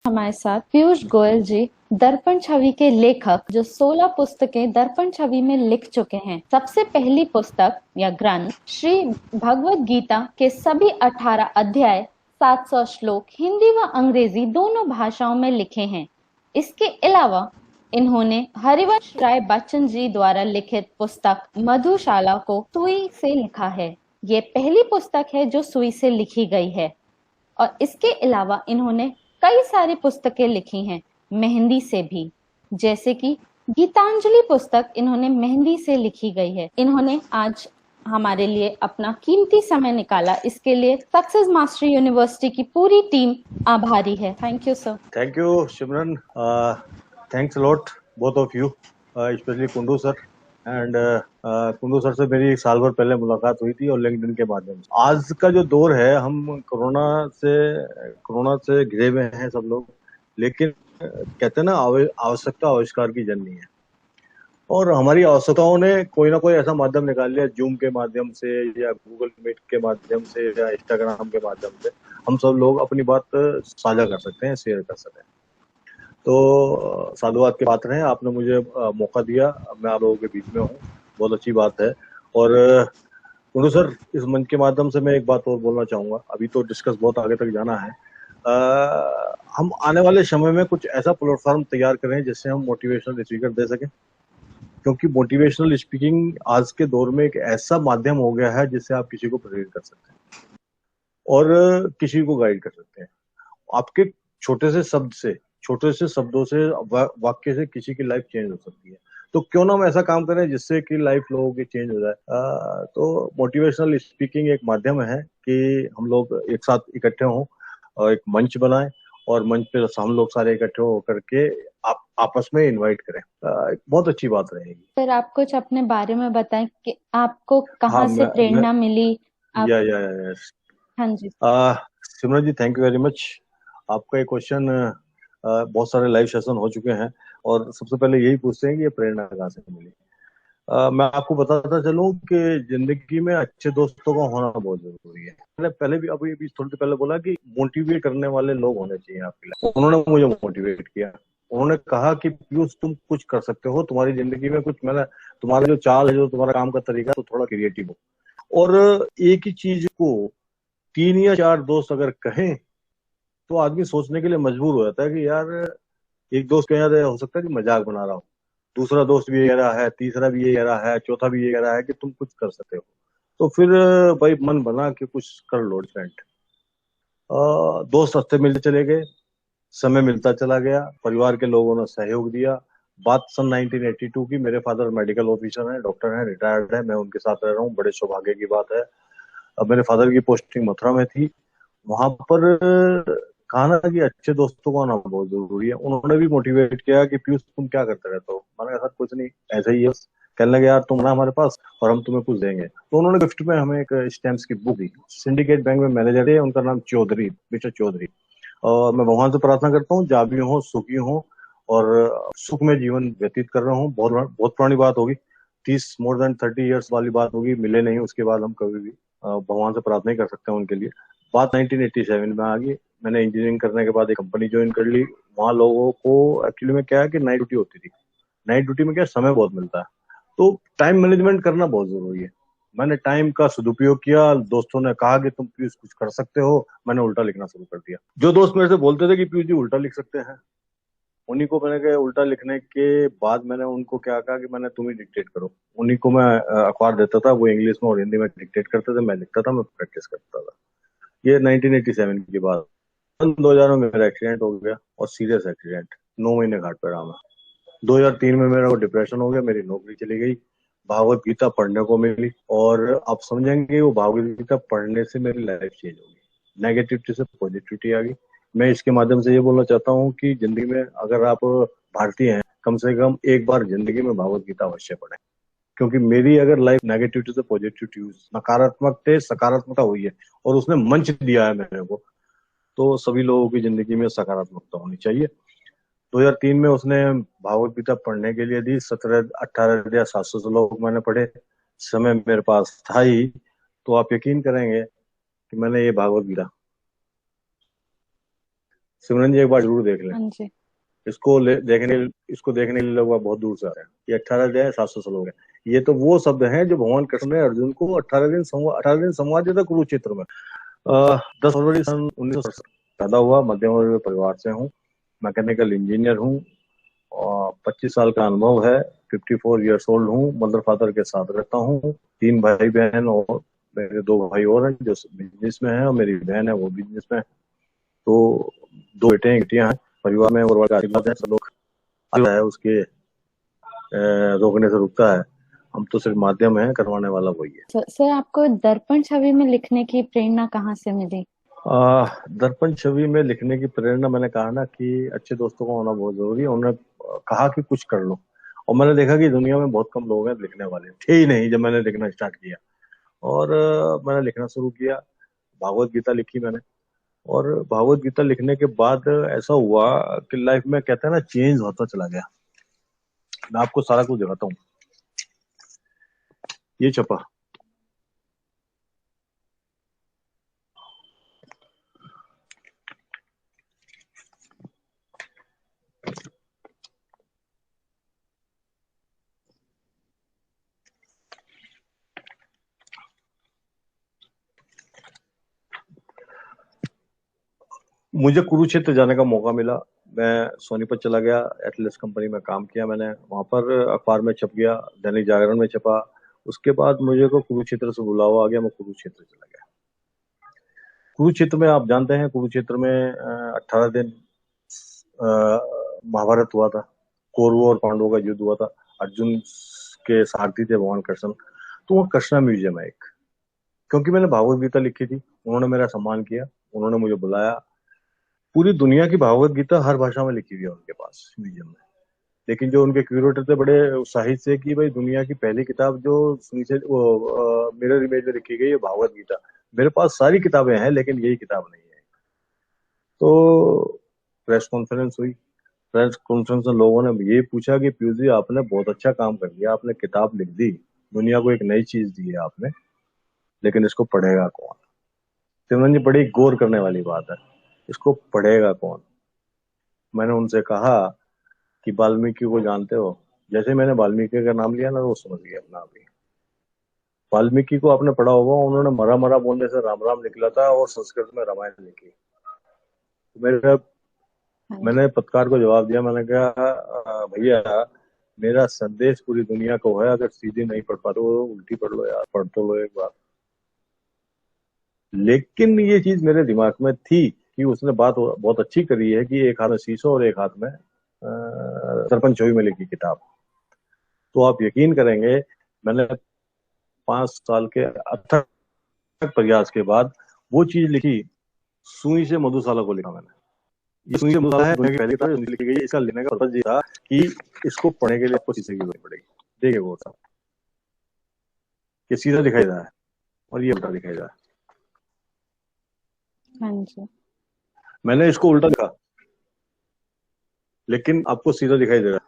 हमारे साथ पीयूष गोयल जी, दर्पण छवि के लेखक, जो 16 पुस्तकें दर्पण छवि में लिख चुके हैं। सबसे पहली पुस्तक या ग्रंथ श्री भगवद गीता के सभी 18 अध्याय, 700 श्लोक हिंदी व अंग्रेजी दोनों भाषाओं में लिखे हैं। इसके अलावा इन्होंने हरिवंश राय बच्चन जी द्वारा लिखित पुस्तक मधुशाला को सुई से लिखा है। ये पहली पुस्तक है जो सुई से लिखी गई है। और इसके अलावा इन्होंने कई सारी पुस्तकें लिखी हैं मेहंदी से भी, जैसे कि गीतांजलि पुस्तक इन्होंने मेहंदी से लिखी गई है। इन्होंने आज हमारे लिए अपना कीमती समय निकाला, इसके लिए सक्सेस मास्टरी यूनिवर्सिटी की पूरी टीम आभारी है। Thank you sir. Thank you Simran, thanks lot both of you, specially Kundu sir and Kundu sir से मेरी 1 साल भर पहले मुलाकात हुई थी और लिंक्डइन के माध्यम से। आज का जो दौर है, हम कोरोना से घिरे हुए हैं सब लोग, लेकिन कहते हैं ना, आवश्यकता आविष्कार की जननी है। और हमारी आवश्यकताओं ने कोई ना कोई ऐसा माध्यम निकाल लिया, जूम के माध्यम से या गूगल मीट के माध्यम से या इंस्टाग्राम के माध्यम से हम सब लोग अपनी बात साझा कर सकते हैं, शेयर कर सकते हैं। तो साधुवाद के पात्र हैं, आपने मुझे मौका दिया, मैं आप लोगों के बीच में हूँ, बहुत अच्छी बात है। और कुंडू सर, इस मंच के माध्यम से मैं एक बात और बोलना चाहूंगा, अभी तो डिस्कस बहुत आगे तक जाना है। हम आने वाले समय में कुछ ऐसा प्लेटफॉर्म तैयार करें जिससे हम मोटिवेशनल स्पीकर दे सकें, क्योंकि मोटिवेशनल स्पीकिंग आज के दौर में एक ऐसा माध्यम हो गया है जिससे आप किसी को प्रेरित कर सकते हैं और किसी को गाइड कर सकते हैं। आपके छोटे से शब्दों से, वाक्य से किसी की लाइफ चेंज हो सकती है। तो क्यों ना हम ऐसा काम करें जिससे कि लाइफ लोगों की चेंज हो जाए। तो मोटिवेशनल स्पीकिंग एक माध्यम है कि हम लोग एक साथ इकट्ठे हों और एक मंच बनाएं, और मंच पे हम लोग सारे इकट्ठे होकर के आपस में इनवाइट करें। बहुत अच्छी बात रहेगी। सर, आप कुछ अपने बारे में बताएं कि आपको कहाँ हाँ, से प्रेरणा मिली? आप या हाँ जी। सिमरन जी, थैंक यू वेरी मच। आपका ये क्वेश्चन, बहुत सारे लाइव सेशन हो चुके हैं और सबसे पहले यही पूछते हैं कि ये प्रेरणा कहाँ से मिली। मैं आपको बताता चलूं कि जिंदगी में अच्छे दोस्तों का होना बहुत जरूरी है। मैंने पहले भी, अभी थोड़ी देर पहले बोला कि मोटिवेट करने वाले लोग होने चाहिए आपकी लाइफ। उन्होंने मुझे मोटिवेट किया, उन्होंने कहा कि पीयूष, तुम कुछ कर सकते हो, तुम्हारी जिंदगी में कुछ, मैंने तुम्हारा जो चाल है, जो तुम्हारा काम का तरीका है, तो थोड़ा क्रिएटिव हो। और एक ही चीज को 3 या 4 दोस्त अगर कहें तो आदमी सोचने के लिए मजबूर हो जाता है कि यार, एक दोस्त कह रहा है, हो सकता है कि मजाक बना रहा हो, दूसरा दोस्त भी ये कह रहा है, तीसरा भी ये कह रहा है, चौथा भी ये कह रहा है कि तुम कुछ कर सकते हो। तो फिर भाई मन बना कि कुछ कर लो डिफरेंट। दोस्त रास्ते मिलते चले गए, समय मिलता चला गया, परिवार के लोगों ने सहयोग दिया। बात सन 1982 की, मेरे फादर मेडिकल ऑफिसर हैं, डॉक्टर हैं, रिटायर्ड है, मैं उनके साथ रह रहा हूँ, बड़े सौभाग्य की बात है। अब मेरे फादर की पोस्टिंग मथुरा में थी। वहां पर कहा ना कि अच्छे दोस्तों का होना बहुत जरूरी है। उन्होंने भी मोटिवेट किया कि पीयूष, तुम क्या करते रहते हो। मैंने कहा, सर कुछ नहीं, ऐसा ही है। कहने लगे, यार तुम ना हमारे पास, और हम तुम्हें कुछ देंगे। तो उन्होंने गिफ्ट में हमें एक स्टैम्प्स की बुक दी। सिंडिकेट बैंक में मैनेजर है, उनका नाम चौधरी, मिस्टर चौधरी। और मैं भगवान से प्रार्थना करता हूँ, जहाँ भी हूँ सुखी हूँ और सुख में जीवन व्यतीत कर रहा हूँ। बहुत बहुत पुरानी बात होगी, 30 वाली बात होगी, मिले नहीं उसके बाद हम कभी भी। भगवान से प्रार्थना ही कर सकते हैं उनके लिए। बात 1987 में आ गई। मैंने इंजीनियरिंग करने के बाद एक कंपनी ज्वाइन कर ली। वहाँ लोगों को एक्चुअली में क्या है कि नाइट ड्यूटी होती थी। नाइट ड्यूटी में क्या, समय बहुत मिलता है, तो टाइम मैनेजमेंट करना बहुत जरूरी है। मैंने टाइम का सदुपयोग किया। दोस्तों ने कहा कि तुम पीयूष कुछ कर सकते हो, मैंने उल्टा लिखना शुरू कर दिया। जो दोस्त मेरे से बोलते थे कि पीयूष जी उल्टा लिख सकते हैं, उन्हीं को मैंने कहा, उल्टा लिखने के बाद मैंने उनको क्या कहा कि मैंने तुम ही डिक्टेट करो। उन्हीं को मैं अखबार देता था, वो इंग्लिश में और हिंदी में डिक्टेट करते थे, मैं लिखता था, मैं प्रैक्टिस करता था। ये 1987 की बात। 2000 में मेरा एक्सीडेंट हो गया, और सीरियस एक्सीडेंट, 9 महीने घाट पे रहा मैं। 2003 में मेरा वो डिप्रेशन हो गया, मेरी नौकरी चली गई, भागवत गीता पढ़ने को मिली, और आप समझेंगे वो भागवत गीता पढ़ने से मेरी लाइफ चेंज हो गई, नेगेटिविटी से पॉजिटिविटी आ गई। मैं इसके माध्यम से ये बोलना चाहता हूँ कि जिंदगी में अगर आप भारतीय हैं, कम से कम एक बार जिंदगी में भागवत गीता अवश्य पढ़ें, क्योंकि मेरी अगर लाइफ नेगेटिविटी से पॉजिटिविटी, नकारात्मक से सकारात्मकता हुई है, और उसने मंच दिया है मेरे को, तो सभी लोगों की जिंदगी में सकारात्मकता होनी चाहिए। 2003 में उसने भागवत गीता पढ़ने के लिए दी। 17-18 या 700 श्लोक मैंने पढ़े। समय मेरे पास था ही, तो आप यकीन करेंगे कि मैंने ये भागवत गीता सिमरन जी एक बार जरूर देख लें। हाँ जी। इसको देखने के लिए लोग बहुत दूर से आ रहे हैं। ये 18 अध्याय 700 श्लोक है। ये तो वो शब्द हैं जो भगवान कृष्ण ने अर्जुन को 18 दिन संवाद दिया था कुरुक्षेत्र में। 10 फरवरी सन 1967 पैदा हुआ, मध्यम वर्ग परिवार से हूँ, मैकेनिकल इंजीनियर हूँ और 25 साल का अनुभव है। 54 ईयर्स ओल्ड हूँ, मदर फादर के साथ रहता हूँ। 3 भाई बहन और मेरे 2 भाई और हैं जो बिजनेस में हैं, और मेरी बहन है वो बिजनेस में है। तो 2 बेटे हैं, बेटियां हैं परिवार में, और आशीर्वाद है। सब लोग है उसके रोकने से रुकता है। हम तो सिर्फ माध्यम है, करवाने वाला वही है। सर, आपको दर्पण छवि में लिखने की प्रेरणा कहाँ से मिली? दर्पण छवि में लिखने की प्रेरणा, मैंने कहा ना कि अच्छे दोस्तों का होना बहुत जरूरी है। उन्होंने कहा कि कुछ कर लो, और मैंने देखा कि दुनिया में बहुत कम लोग हैं लिखने वाले, थे ही नहीं जब मैंने लिखना स्टार्ट किया। और मैंने लिखना शुरू किया, भागवत गीता लिखी मैंने। और भागवत गीता लिखने के बाद ऐसा हुआ कि लाइफ में कहते हैं ना चेंज होता चला गया। मैं आपको सारा कुछ दिखाता हूँ। ये छपा, मुझे कुरुक्षेत्र जाने का मौका मिला। मैं सोनीपत चला गया, एटलस कंपनी में काम किया मैंने। वहां पर अखबार में छप गया, दैनिक जागरण में छपा। उसके बाद मुझे को कुरुक्षेत्र से बुलावा आ गया, मैं कुरुक्षेत्र चला गया। कुरुक्षेत्र में आप जानते हैं, कुरुक्षेत्र में 18 दिन महाभारत हुआ था। कौरवों और पांडवों का युद्ध हुआ था। अर्जुन के सारथी थे भगवान कृष्ण। तो वो कृष्णा म्यूजियम है एक। क्योंकि मैंने भागवत गीता लिखी थी, उन्होंने मेरा सम्मान किया, उन्होंने मुझे बुलाया। पूरी दुनिया की भागवत गीता हर भाषा में लिखी हुई है उनके पास म्यूजियम में। लेकिन जो उनके क्यूरेटर थे बड़े उत्साहित से कि भाई दुनिया की पहली किताब जो मिरर इमेज में लिखी गई है भागवत गीता। मेरे पास सारी किताबें हैं लेकिन यही किताब नहीं है। तो प्रेस कॉन्फ्रेंस हुई। प्रेस कॉन्फ्रेंस में लोगों ने ये पूछा कि पीयूष जी आपने बहुत अच्छा काम कर दिया, आपने किताब लिख दी, दुनिया को एक नई चीज दी है आपने, लेकिन इसको पढ़ेगा कौन? सिमरन जी बड़ी गौर करने वाली बात है, इसको पढ़ेगा कौन? मैंने उनसे कहा कि वाल्मीकि को जानते हो? जैसे मैंने वाल्मीकि का नाम लिया ना, वो समझ गया अपना आप ही। वाल्मीकि को आपने पढ़ा होगा, उन्होंने मरा मरा बोलने से राम राम निकला था और संस्कृत में रामायण लिखी। तो हाँ जी। मैंने पत्रकार को जवाब दिया, मैंने कहा भैया मेरा संदेश पूरी दुनिया को है, अगर सीधी नहीं पढ़ पाते तो उल्टी पढ़ लो यार, पढ़ तो लो एक बार। लेकिन ये चीज मेरे दिमाग में थी कि उसने बात बहुत अच्छी करी है कि एक हाथ में शीशो और एक हाथ में दर्पण छवि में लिखी किताब। तो आप यकीन करेंगे, मैंने 5 साल के अथक प्रयास के बाद वो चीज लिखी। सुई से मधुशाला को लिखा मैंने। ये सुई से मधुशाला है, दुनिया की पहली किताब जो लिखी गई है। इसका लिखने का पर्पज ये था कि इसको पढ़ने के लिए आपको शीशे की जरूरत पड़ेगी। देखिए वो साहब, ये सीधा दिखाई दे रहा है और ये उल्टा दिखाई दे रहा है। हाँ जी। मैंने इसको उल्टा लिखा लेकिन आपको सीधा दिखाई दे रहा है।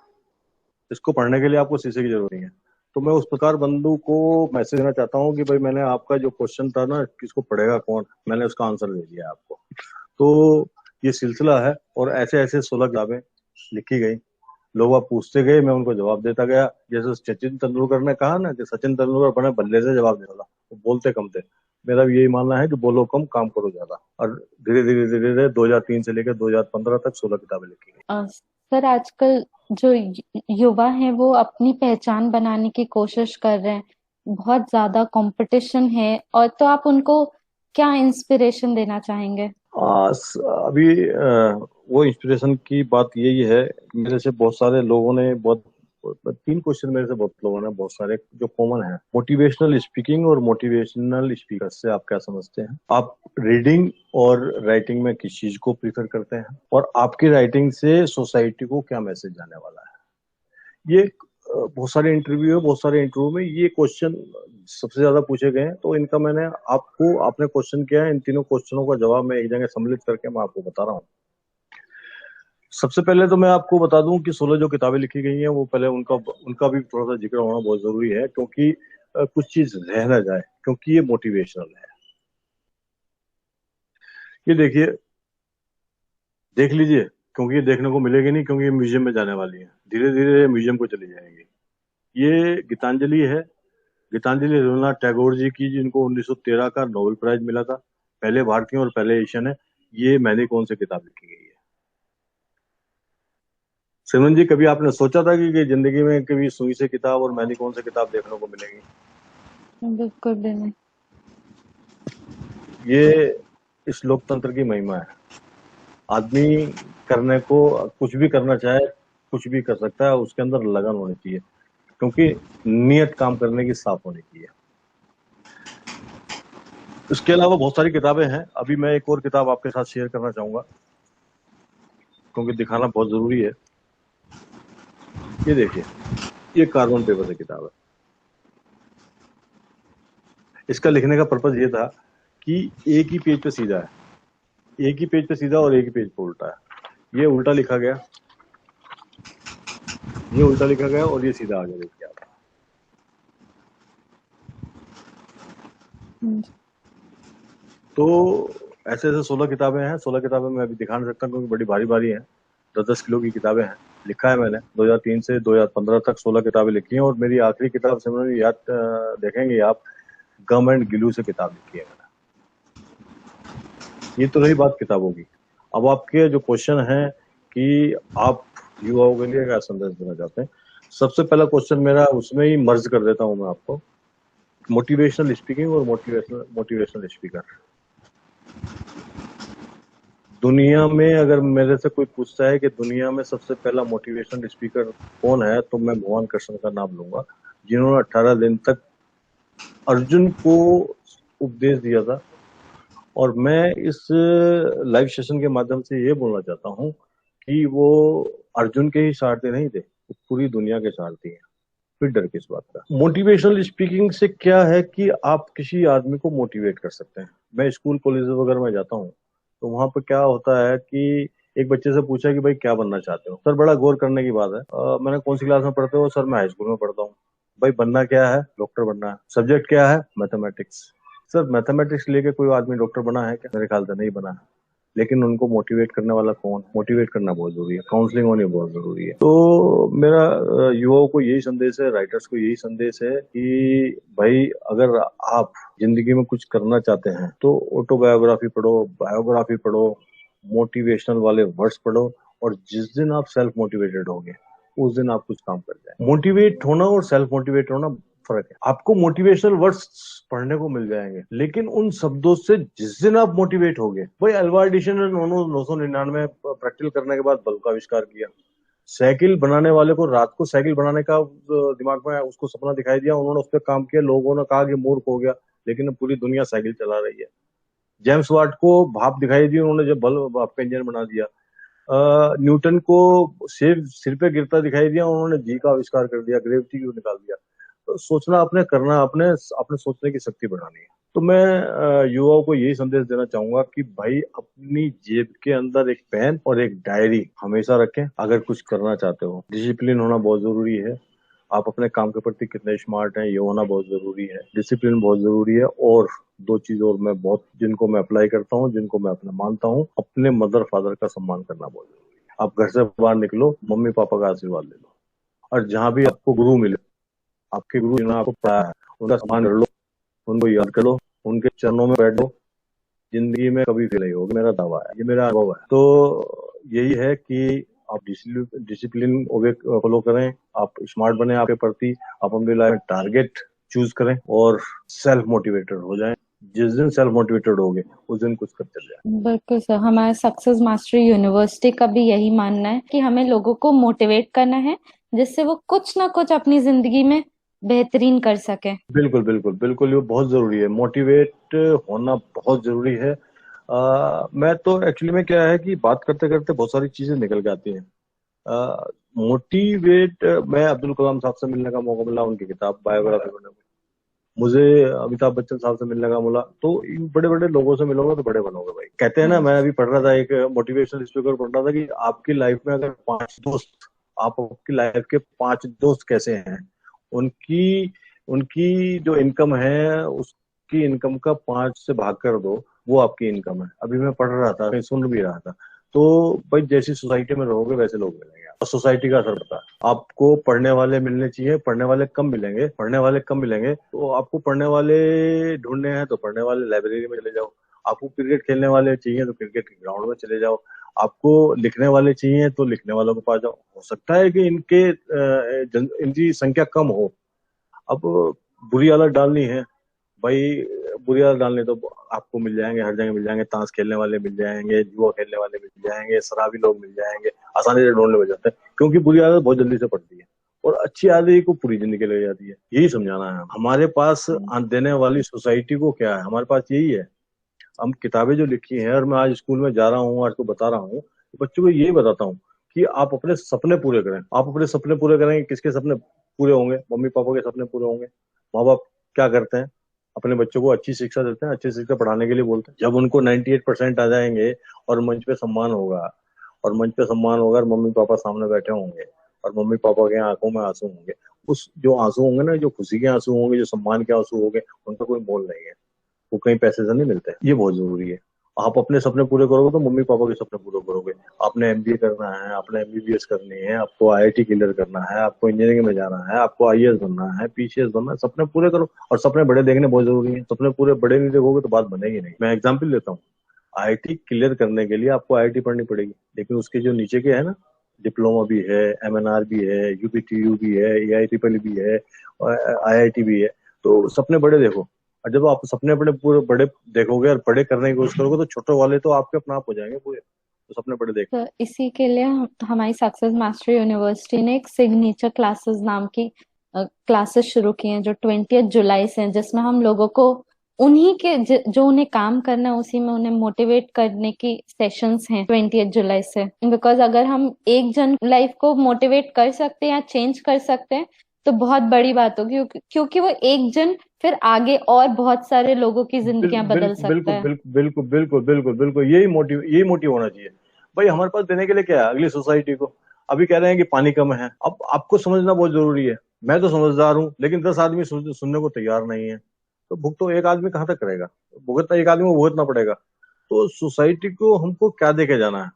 इसको पढ़ने के लिए आपको शीशे की जरूरत नहीं है। तो मैं उस प्रकार बंधु को मैसेज देना चाहता हूँ कि भाई मैंने आपका जो क्वेश्चन था ना किसको पढ़ेगा कौन, मैंने उसका आंसर दे दिया आपको। तो ये सिलसिला है और ऐसे ऐसे 16 किताबें लिखी गई। लोग आप पूछते गए, मैं उनको जवाब देता गया। जैसे सचिन तेंदुलकर ने कहा ना कि सचिन तेंदुलकर बड़े बल्ले से जवाब देता था, वो बोलते कम थे। मेरा भी यही मानना है कि बोलो कम काम करो ज्यादा। और धीरे धीरे धीरे धीरे 2003 से लेकर 2015 तक 16 किताबें लिखी गई। सर, आजकल जो युवा हैं वो अपनी पहचान बनाने की कोशिश कर रहे हैं। बहुत ज्यादा कंपटीशन है, और तो आप उनको क्या इंस्पिरेशन देना चाहेंगे? अभी वो इंस्पिरेशन की बात यही है। मेरे से बहुत सारे लोगों ने बहुत 3 क्वेश्चन मेरे से बहुत लोगों ने बहुत सारे जो कॉमन है, मोटिवेशनल स्पीकिंग और मोटिवेशनल स्पीकर से आप क्या समझते हैं? आप रीडिंग और राइटिंग में किस चीज को प्रीफर करते हैं? और आपकी राइटिंग से सोसाइटी को क्या मैसेज जाने वाला है? ये बहुत सारे इंटरव्यू है, बहुत सारे इंटरव्यू में ये क्वेश्चन सबसे ज्यादा पूछे गए हैं। तो इनका मैंने आपको, आपने क्वेश्चन किया है, इन तीनों क्वेश्चनों का जवाब मैं एक जगह सम्मिलित करके मैं आपको बता रहा हूँ। सबसे पहले तो मैं आपको बता दूं कि 16 जो किताबें लिखी गई हैं वो पहले उनका उनका भी थोड़ा सा जिक्र होना बहुत जरूरी है, क्योंकि कुछ चीज रह ना जाए, क्योंकि ये मोटिवेशनल है। ये देखिए, देख लीजिए, क्योंकि ये देखने को मिलेगी नहीं, क्योंकि ये म्यूजियम में जाने वाली है, धीरे धीरे म्यूजियम को चली जाएंगी। ये गीतांजलि है, गीतांजलि रवींद्रनाथ टैगोर जी की, जिनको 1913 का नोबेल प्राइज मिला था, पहले भारतीय और पहले एशियन है। ये मैंने कौन सी किताब लिखी गई है। सिमरन जी, कभी आपने सोचा था कि जिंदगी में कभी सुई से किताब और मैंने कौन सी किताब देखने को मिलेगी? बिल्कुल भी नहीं। ये इस लोकतंत्र की महिमा है। आदमी करने को कुछ भी करना चाहे, कुछ भी कर सकता है, उसके अंदर लगन होनी चाहिए, क्योंकि नियत काम करने की साफ होनी चाहिए। इसके अलावा बहुत सारी किताबें हैं। अभी मैं एक और किताब आपके साथ शेयर करना चाहूंगा, क्योंकि दिखाना बहुत जरूरी है। ये देखिए, ये कार्बन पेपर से किताब है। इसका लिखने का पर्पज ये था कि एक ही पेज पे सीधा है, एक ही पेज पे सीधा और एक ही पेज पे उल्टा है। ये उल्टा लिखा गया, ये उल्टा लिखा गया और ये सीधा आगे लिख गया। तो ऐसे ऐसे 16 किताबें हैं। 16 किताबें मैं अभी दिखा नहीं सकता, क्योंकि बड़ी भारी भारी हैं, 10-10 किलो की किताबें हैं। लिखा है मैंने 2003 से 2015 तक 16 किताबें लिखी हैं, और मेरी आखिरी किताब से मैंने याद देखेंगे आप, गम एंड गिलू से किताब लिखी है मैंने। ये तो रही बात किताबों की। अब आपके जो क्वेश्चन है कि आप युवाओं के लिए क्या संदेश देना चाहते हैं, सबसे पहला क्वेश्चन मेरा उसमें ही मर्ज कर देता हूं मैं आपको, मोटिवेशनल स्पीकिंग और मोटिवेशनल स्पीकर। दुनिया में अगर मेरे से कोई पूछता है कि दुनिया में सबसे पहला मोटिवेशनल स्पीकर कौन है, तो मैं भगवान कृष्ण का नाम लूंगा, जिन्होंने 18 दिन तक अर्जुन को उपदेश दिया था। और मैं इस लाइव सेशन के माध्यम से ये बोलना चाहता हूँ कि वो अर्जुन के ही सारथी नहीं थे, वो पूरी दुनिया के सारथी हैं। फिर डर किस बात का। मोटिवेशनल स्पीकिंग से क्या है कि आप किसी आदमी को मोटिवेट कर सकते हैं। मैं स्कूल कॉलेज वगैरह में जाता हूँ, तो वहां पर क्या होता है कि एक बच्चे से पूछा कि भाई क्या बनना चाहते हो सर, बड़ा गौर करने की बात है। मैंने कौन सी क्लास में पढ़ते हो सर, मैं हाई स्कूल में पढ़ता हूँ। भाई बनना क्या है, डॉक्टर बनना है। सब्जेक्ट क्या है, मैथमेटिक्स। सर मैथमेटिक्स लेके कोई आदमी डॉक्टर बना है क्या? मेरे ख्याल से नहीं बना है। लेकिन उनको मोटिवेट करने वाला कौन? मोटिवेट करना बहुत जरूरी है, काउंसलिंग होनी बहुत जरूरी है। तो मेरा युवाओं को यही संदेश है, राइटर्स को यही संदेश है कि भाई अगर आप जिंदगी में कुछ करना चाहते हैं तो ऑटोबायोग्राफी पढ़ो, बायोग्राफी पढ़ो, मोटिवेशनल वाले वर्ड्स पढ़ो, और जिस दिन आप सेल्फ मोटिवेटेड होंगे उस दिन आप कुछ काम कर जाए। मोटिवेट होना और सेल्फ मोटिवेट होना फर्क है। आपको मोटिवेशनल वर्ड्स पढ़ने को मिल जाएंगे, लेकिन उन शब्दों से जिस दिन आप मोटिवेट होगे, वही अल्वा एडिशन ने 999 प्रैक्टिकल करने के बाद बल्ब का आविष्कार किया। साइकिल बनाने वाले को रात को साइकिल बनाने का दिमाग में उसको सपना दिखाई दिया, उन्होंने उस पर काम किया, लोगों ने कहा कि मूर्ख हो गया, लेकिन पूरी दुनिया साइकिल चला रही है। जेम्स वाट को भाप दिखाई दी, उन्होंने जब बल्ब भाप का इंजन बना दिया। न्यूटन को सिर पे गिरता दिखाई दिया, उन्होंने जी का आविष्कार कर दिया, ग्रेविटी को निकाल दिया। तो सोचना अपने, करना अपने, अपने सोचने की शक्ति बढ़ानी है। तो मैं युवाओं को यही संदेश देना चाहूंगा कि भाई अपनी जेब के अंदर एक पेन और एक डायरी हमेशा रखें। अगर कुछ करना चाहते हो, डिसिप्लिन होना बहुत जरूरी है। आप अपने काम के प्रति कितने स्मार्ट हैं ये होना बहुत जरूरी है, डिसिप्लिन बहुत जरूरी है। और दो चीज और मैं बहुत, जिनको मैं अप्लाई करता हूँ, जिनको मैं अपना मानता हूँ, अपने मदर फादर का सम्मान करना बहुत जरूरी है। आप घर से बाहर निकलो, मम्मी पापा का आशीर्वाद ले लो, और जहां भी आपको गुरु मिले, आपके गुरु जिन्होंने आपको पढ़ाया है, उनका सम्मान कर लो, उनको याद कर लो, उनके चरणों में बैठो। जिंदगी में कभी फेल नहीं होगी, मेरा दावा है, ये मेरा अनुभव है। तो यही है कि आप डिसिप्लिन फॉलो करें, आप स्मार्ट बने आपके प्रति, आप अपनी लाइफ में टारगेट चूज करें और सेल्फ मोटिवेटेड हो जाएं। जिस दिन सेल्फ मोटिवेटेड होगे उस दिन कुछ करते जाए। बिल्कुल सर, हमारे सक्सेस मास्टरी यूनिवर्सिटी का भी यही मानना है कि हमें लोगों को मोटिवेट करना है, जिससे वो कुछ ना कुछ अपनी जिंदगी में बेहतरीन कर सके। बिल्कुल बिल्कुल बिल्कुल, ये बहुत जरूरी है, मोटिवेट होना बहुत जरूरी है। मैं तो एक्चुअली में क्या है कि बात करते करते बहुत सारी चीजें निकल के आती हैं। मोटिवेट, मैं अब्दुल कलाम साहब से मिलने का मौका मिला, उनकी किताब बायोग्राफी पढ़ने को। मुझे अमिताभ बच्चन साहब से मिलने का मिला। तो इन बड़े बड़े लोगों से मिलोगे तो बड़े बनोगे भाई। कहते हैं ना, मैं अभी पढ़ रहा था, एक मोटिवेशनल स्पीकर पढ़ रहा था कि आपकी लाइफ में अगर 5 दोस्त, आप आपकी लाइफ के 5 दोस्त कैसे हैं, उनकी उनकी जो इनकम है उसकी इनकम का 5 से भाग कर दो, वो आपकी इनकम है। अभी मैं पढ़ रहा था, कहीं सुन भी रहा था, तो भाई जैसी सोसाइटी में रहोगे वैसे लोग मिलेंगे, और सोसाइटी का असर पड़ता है। आपको पढ़ने वाले मिलने चाहिए, पढ़ने वाले कम मिलेंगे, पढ़ने वाले कम मिलेंगे तो आपको पढ़ने वाले ढूंढने हैं तो पढ़ने वाले लाइब्रेरी में चले जाओ। आपको क्रिकेट खेलने वाले चाहिए तो क्रिकेट के ग्राउंड में चले जाओ। आपको लिखने वाले चाहिए तो लिखने वालों के पास जाओ। हो सकता है कि इनकी संख्या कम हो। अब बुरी आदत डालनी है भाई, बुरी आदत डालनी तो आपको मिल जाएंगे, हर जगह मिल जाएंगे। ताश खेलने वाले मिल जाएंगे, जुआ खेलने वाले मिल जाएंगे, शराबी लोग मिल जाएंगे, आसानी से ढूंढने मिल जाते हैं, क्योंकि बुरी आदत बहुत जल्दी से पड़ती है और अच्छी आदत को पूरी जिंदगी ले जाती है। यही समझाना है हमारे पास देने वाली सोसाइटी को। क्या है हमारे पास, यही है। हम किताबें जो लिखी हैं, और मैं आज स्कूल में जा रहा हूँ, आज को बता रहा हूँ, बच्चों को यही बताता हूँ कि आप अपने सपने पूरे करें। आप अपने सपने पूरे करेंगे, किसके सपने पूरे होंगे? मम्मी पापा के सपने पूरे होंगे। माँ बाप क्या करते हैं? अपने बच्चों को अच्छी शिक्षा देते हैं, अच्छी शिक्षा पढ़ाने के लिए बोलते हैं। जब उनको 98% आ जाएंगे और मंच पे सम्मान होगा, और मंच पे सम्मान होगा और मम्मी पापा सामने बैठे होंगे और मम्मी पापा के आंखों में आंसू होंगे, उस जो आंसू होंगे ना, जो खुशी के आंसू होंगे, जो सम्मान के आंसू होंगे, उनका कोई मोल नहीं है। वो कहीं पैसे से नहीं मिलते। ये बहुत जरूरी है। आप अपने सपने पूरे करोगे तो मम्मी पापा के सपने पूरे करोगे। आपने एमबीए करना है, आपने एमबीबीएस करनी है, आपको आईआईटी क्लियर करना है, आपको इंजीनियरिंग में जाना है, आपको आईएएस बनना है, पीसीएस बनना है, सपने पूरे करो। और सपने बड़े देखने बहुत जरूरी है। सपने पूरे बड़े नहीं देखोगे तो बात बनेगी नहीं। मैं एग्जाम्पल लेता हूँ। आईआईटी क्लियर करने के लिए आपको आईआईटी पढ़नी पड़ेगी, लेकिन उसके जो नीचे के है ना, डिप्लोमा भी है, एमएनआर भी है, यूपीटीयू भी है, एआई ट्रिपल भी है, आईआईटी भी है। तो सपने बड़े देखो। और जब आप सपने बड़े पूरे बड़े देखोगे और बड़े करने की कोशिश करोगे तो छोटे वाले तो आपके अपना आप हो जाएंगे पूरे। तो सपने बड़े देखो। तो इसी के लिए हमारी सक्सेस मास्टर यूनिवर्सिटी ने एक सिग्नेचर क्लासेस नाम की क्लासेस शुरू की हैं जो 20 जुलाई से हैं, जिसमें हम लोगों को उन्हीं के जो उन्हें काम करना है उसी में उन्हें मोटिवेट करने की सेशंस हैं 20 जुलाई से। बिकॉज अगर हम एक जन लाइफ को मोटिवेट कर सकते हैं या चेंज कर सकते हैं तो बहुत बड़ी बात होगी, क्योंकि वो एक जन फिर आगे और बहुत सारे लोगों की जिंदगियां बदल सकता बिल्कुल है। बिल्कुल बिल्कुल बिल्कुल बिल्कुल बिल्कुल यही मोटिव होना चाहिए। भाई हमारे पास देने के लिए क्या है अगली सोसाइटी को? अभी कह रहे हैं कि पानी कम है। अब आपको समझना बहुत जरूरी है। मैं तो समझदार हूँ, लेकिन 10 आदमी सुनने को तैयार नहीं है। तो भुगत तो एक आदमी कहाँ तक करेगा? भुगतना एक आदमी को भुगतना पड़ेगा। तो सोसाइटी को हमको क्या देके जाना है?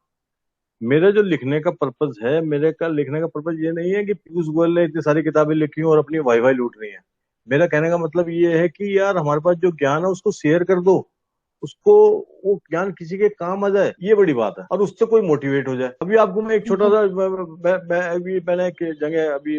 मेरा जो लिखने का पर्पज है, मेरे का लिखने का पर्पज ये नहीं है कि पीयूष गोयल ने इतनी सारी किताबें लिखी और अपनी वाई वाई लूट रही है। मेरा कहने का मतलब ये है कि यार हमारे पास जो ज्ञान है उसको शेयर कर दो। उसको, वो ज्ञान किसी के काम आ जाए, ये बड़ी बात है। और उससे कोई मोटिवेट हो जाए। अभी आपको मैं एक छोटा सा, अभी मैंने एक जगह अभी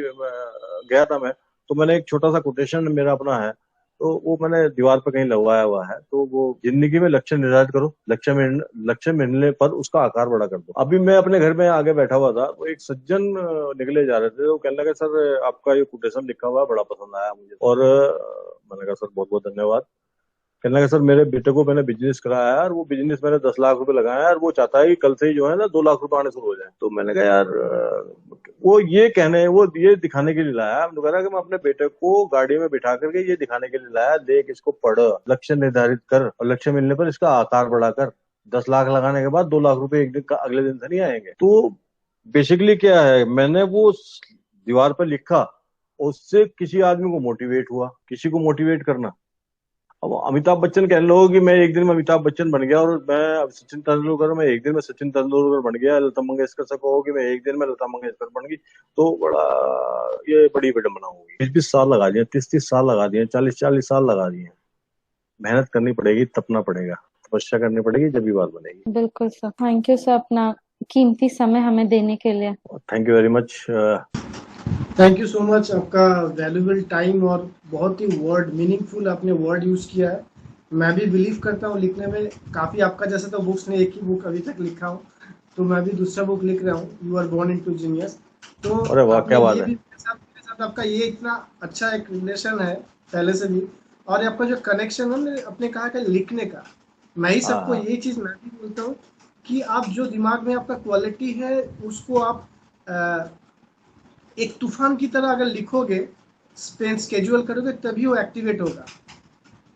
गया था मैं, तो मैंने एक छोटा सा कोटेशन मेरा अपना है, तो वो मैंने दीवार पर कहीं लगवाया हुआ है। तो वो, जिंदगी में लक्ष्य निर्धारित करो, लक्ष्य मिलने पर उसका आकार बड़ा कर दो। अभी मैं अपने घर में आगे बैठा हुआ था, तो एक सज्जन निकले जा रहे थे। वो कहने लगे, सर आपका ये कोटेशन लिखा हुआ है बड़ा पसंद आया मुझे। और मैंने कहा सर बहुत बहुत धन्यवाद। कहने लगा, सर मेरे बेटे को मैंने बिजनेस कराया है और वो बिजनेस मैंने 10 लाख रुपए लगाया है और वो चाहता है कि कल से ही जो है ना 2 लाख रुपए आने शुरू हो जाए। तो मैंने कहा यार वो ये दिखाने के लिए लाया। हमने कहा कि मैं अपने बेटे को गाड़ी में बिठा करके ये दिखाने के लिए लाया, देख इसको पढ़, लक्ष्य निर्धारित कर और लक्ष्य मिलने पर इसका आकार बढ़ाकर 10 लाख लगाने के बाद 2 लाख रुपए एक दिन का अगले दिन से नहीं आएंगे। तो बेसिकली क्या है, मैंने वो दीवार पर लिखा, उससे किसी आदमी को मोटिवेट हुआ। किसी को मोटिवेट करना, अब अमिताभ बच्चन कह लो कि मैं एक दिन में अमिताभ बच्चन बन गया, और मैं अब सचिन तेंदुलकर, मैं एक दिन में सचिन तेंदुलकर बन गया। लता मंगेशकर से कहो कि मैं एक दिन में लता मंगेशकर बन गई, तो ये बड़ी विडंबना होगी। 20-20 साल लगा दिए, 30-30 साल लगा दिए, 40-40 साल लगा दिए। मेहनत करनी पड़ेगी, तपना पड़ेगा, तपस्या करनी पड़ेगी, जब भी बात बनेगी। बिल्कुल सर, थैंक यू सर अपना कीमती समय हमें देने के लिए। Thank you very much. Thank you so much, आपका वैल्यूबल टाइम और बहुत ही वर्ड मीनिंगफुल आपने वर्ड यूज किया है। मैं भी बिलीव करता हूँ लिखने में काफी, आपका जैसे तो बुक्स ने एक ही बुक अभी तक लिखा हूँ, तो मैं भी दूसरा बुक लिख रहा हूँ, you are born into genius. तो अरे वाह, क्या बात है। मेरे साथ आपका ये इतना अच्छा एक रिलेशन है पहले से भी, और आपका जो कनेक्शन है अपने कहा कि लिखने का, मैं ही सबको यही चीज मैं भी बोलता हूँ कि आप जो दिमाग में आपका क्वालिटी है उसको आप एक तूफान की तरह अगर लिखोगे, स्केड्यूल करोगे, तभी वो एक्टिवेट होगा।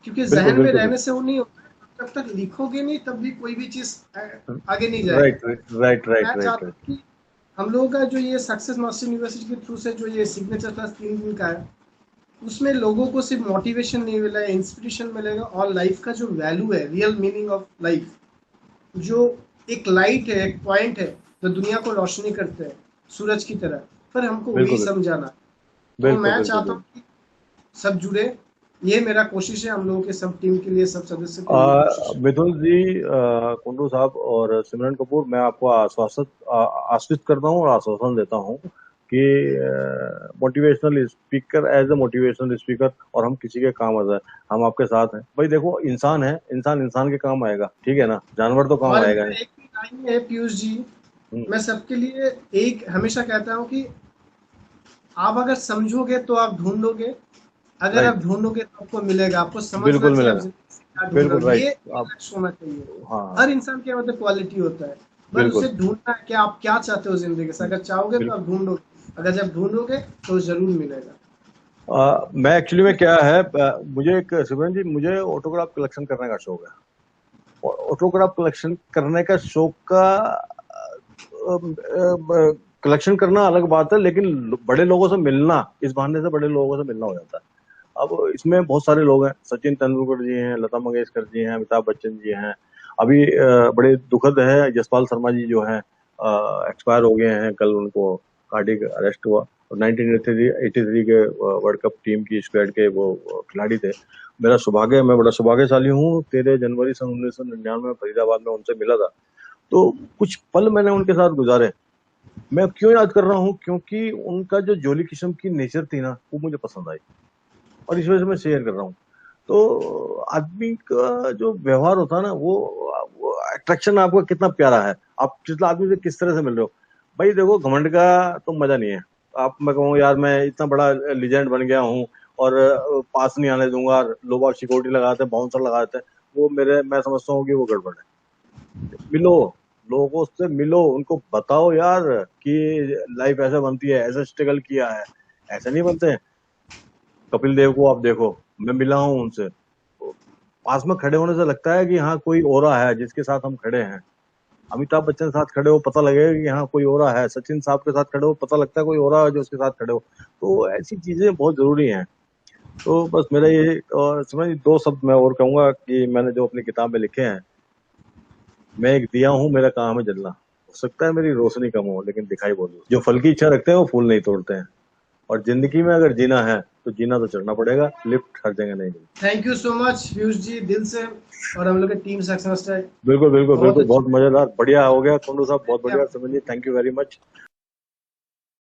क्योंकि जहन में रहने से वो नहीं होता, जब तक लिखोगे नहीं तब भी कोई भी चीज आगे नहीं जाएगी। राइट। हम लोगों का जो ये सक्सेस मास्टर यूनिवर्सिटी के थ्रू से जो ये सिग्नेचर क्लास 3 दिन का है, उसमें लोगों को सिर्फ मोटिवेशन नहीं मिला है, इंस्पिरेशन मिलेगा, और लाइफ का जो वैल्यू है, रियल मीनिंग ऑफ लाइफ, जो एक लाइट है, एक पॉइंट है जो दुनिया को रोशनी करते हैं सूरज की तरह, पर हमको वही बिल्कुल समझाना। तो बिल्कुल मैं बिल्कुल चाहता हूँ बिल्कुल। कि सब जुड़े, ये मेरा कोशिश है, हम लोगों के सब टीम के लिए, सब सदस्य के लिए कोशिश है। मिथुन जी, कुंडू साहब और सिमरन कपूर, मैं आपको आश्वस्त करता हूँ और आश्वासन देता हूँ कि motivational speaker, as a motivational speaker, और हम किसी के काम आ जाए, हम आपके साथ हैं भाई। देखो, इंसान है, इंसान इंसान के काम आएगा, ठीक है ना, जानवर तो काम और आएगा मेरा नहीं। एक ही लाइन है पीयूष जी, हम्म, मैं सबके लिए एक हमेशा कहता हूँ कि आप अगर समझोगे तो आप ढूंढोगे, अगर आप राइट, ढूंढोगे तो आपको मिलेगा। आपको समझना बिल्कुल चाहिए आप मिलेगा, जिंदगी से क्या ढूंढ रहे बिल्कुल हो, राइट। ये आप, लक्ष्य होना चाहिए। हाँ, हर इंसान के अंदर क्वालिटी होता है, बस बिल्कुल उसे ढूंढना है कि आप क्या चाहते हो जिंदगी से। अगर चाहोगे तो बिल्कुल। आप ढूंढोगे, अगर जब ढूंढोगे तो जरूर मिलेगा। मैं एक्चुअली में क्या है, मुझे एक, सिमरन जी, मुझे ऑटोग्राफ कलेक्शन करने का शौक है। और ऑटोग्राफ कलेक्शन करने का शौक का कलेक्शन करना अलग बात है, लेकिन बड़े लोगों से मिलना, इस बहाने से बड़े लोगों से मिलना हो जाता है। अब इसमें बहुत सारे लोग हैं, सचिन तेंदुलकर जी हैं, लता मंगेशकर जी हैं, अमिताभ बच्चन जी हैं। अभी बड़े दुखद है, जसपाल शर्मा जी जो हैं एक्सपायर हो गए हैं, कल उनको कार्डियक अरेस्ट हुआ। और 1983 के वर्ल्ड कप टीम की स्क्वाड के वो खिलाड़ी थे। मेरा सौभाग्य, मैं बड़ा सौभाग्यशाली हूँ, 13 जनवरी सन 1999 में फरीदाबाद में उनसे मिला था। तो कुछ पल मैंने उनके साथ गुजारे। मैं क्यों याद कर रहा हूँ, क्योंकि उनका जो जोली किस्म की नेचर थी ना, वो मुझे पसंद आई, और इस वजह से मैं शेयर कर रहा हूँ। तो आदमी का जो व्यवहार होता है ना, वो अट्रैक्शन आपका कितना प्यारा है, आप जिस आदमी से किस तरह से मिल रहे हो। भाई देखो, घमंड का तो मजा नहीं है। आप, मैं कहूँ यार मैं इतना बड़ा लीजेंड बन गया हूँ और पास नहीं आने दूंगा, लोग आप सिक्योरिटी लगाते हैं, बाउंसर लगाते हैं, वो मेरे, मैं समझता हूँ कि वो गड़बड़ है। मिलो, लोगों से मिलो, उनको बताओ यार कि लाइफ ऐसे बनती है, ऐसे स्ट्रगल किया है, ऐसे नहीं बनते हैं। कपिल देव को आप देखो, मैं मिला हूँ उनसे, तो पास में खड़े होने से लगता है कि हाँ कोई और है जिसके साथ हम खड़े हैं। अमिताभ बच्चन के साथ खड़े हो, पता लगेगा कि हाँ कोई और है। सचिन साहब के साथ खड़े हो, पता लगता है कोई और है जो उसके साथ खड़े हो। तो ऐसी चीजें बहुत जरूरी हैं। तो बस मेरा ये, और समझ, दो शब्द मैं और कहूंगा कि मैंने जो अपनी किताब में लिखे हैं, मैं एक दिया हूँ, मेरा काम है जलना। हो सकता है मेरी रोशनी कम हो, लेकिन दिखाई बहुत दो। जो फल की इच्छा रखते हैं वो फूल नहीं तोड़ते हैं। और जिंदगी में अगर जीना है तो जीना तो चढ़ना पड़ेगा, लिफ्ट हर जगह नहीं मिलती। Thank you so much Piyush ji, दिल से। और हम लोग की टीम सक्सेस है, बिल्कुल बिल्कुल बहुत बिल्कुल, अच्छी बहुत मजेदार, बढ़िया हो गया कुंडू साहब, बहुत है। बढ़िया। समझिए, थैंक यू वेरी मच।